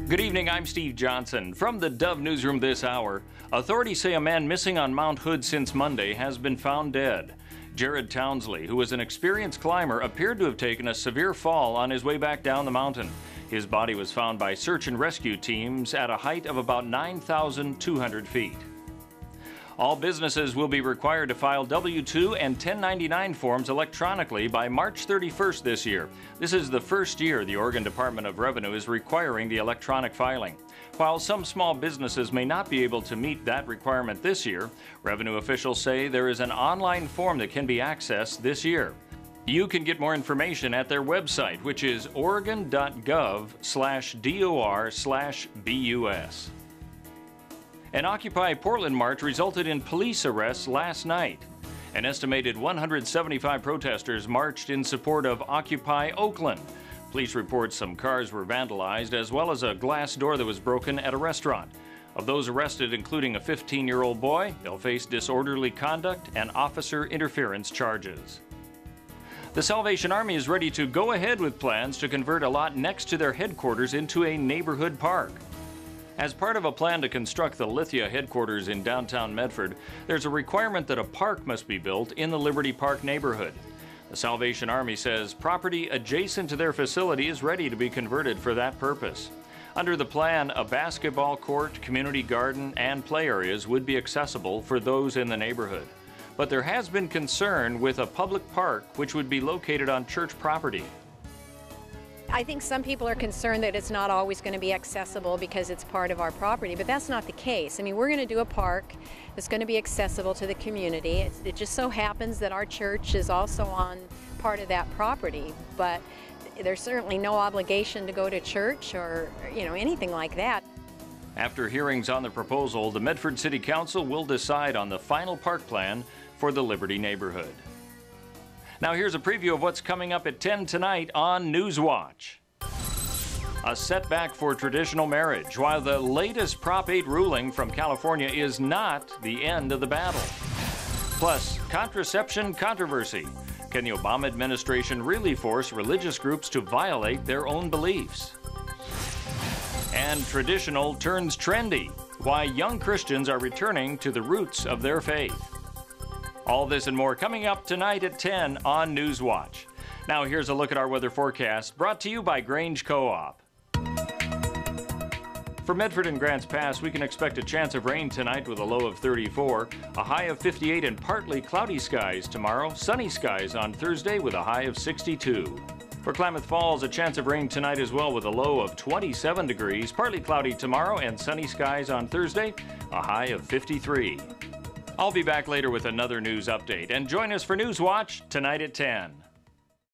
Good evening, I'm Steve Johnson. From the Dove newsroom this hour, authorities say a man missing on Mount Hood since Monday has been found dead. Jared Townsley, who was an experienced climber, appeared to have taken a severe fall on his way back down the mountain. His body was found by search and rescue teams at a height of about 9,200 feet. All businesses will be required to file W-2 and 1099 forms electronically by March 31st this year. This is the first year the Oregon Department of Revenue is requiring the electronic filing. While some small businesses may not be able to meet that requirement this year, revenue officials say there is an online form that can be accessed this year. You can get more information at their website, which is oregon.gov/DOR/BUS. An Occupy Portland march resulted in police arrests last night. An estimated 175 protesters marched in support of Occupy Oakland. Police report some cars were vandalized, as well as a glass door that was broken at a restaurant. Of those arrested, including a 15-year-old boy, they'll face disorderly conduct and officer interference charges. The Salvation Army is ready to go ahead with plans to convert a lot next to their headquarters into a neighborhood park. As part of a plan to construct the Lithia headquarters in downtown Medford, there's a requirement that a park must be built in the Liberty Park neighborhood. The Salvation Army says property adjacent to their facility is ready to be converted for that purpose. Under the plan, a basketball court, community garden, and play areas would be accessible for those in the neighborhood. But there has been concern with a public park which would be located on church property. I think some people are concerned that it's not always going to be accessible because it's part of our property, but that's not the case. I mean, we're going to do a park that's going to be accessible to the community. It just so happens that our church is also on part of that property, but there's certainly no obligation to go to church or, anything like that. After hearings on the proposal, the Medford City Council will decide on the final park plan for the Liberty neighborhood. Now here's a preview of what's coming up at 10 tonight on Newswatch. A setback for traditional marriage, while the latest Prop 8 ruling from California is not the end of the battle. Plus, contraception controversy. Can the Obama administration really force religious groups to violate their own beliefs? And traditional turns trendy, why young Christians are returning to the roots of their faith. All this and more coming up tonight at 10 on Newswatch. Now here's a look at our weather forecast, brought to you by Grange Co-op. For Medford and Grants Pass, we can expect a chance of rain tonight with a low of 34, a high of 58, and partly cloudy skies tomorrow, sunny skies on Thursday with a high of 62. For Klamath Falls, a chance of rain tonight as well with a low of 27 degrees, partly cloudy tomorrow, and sunny skies on Thursday, a high of 53. I'll be back later with another news update, and join us for Newswatch tonight at 10.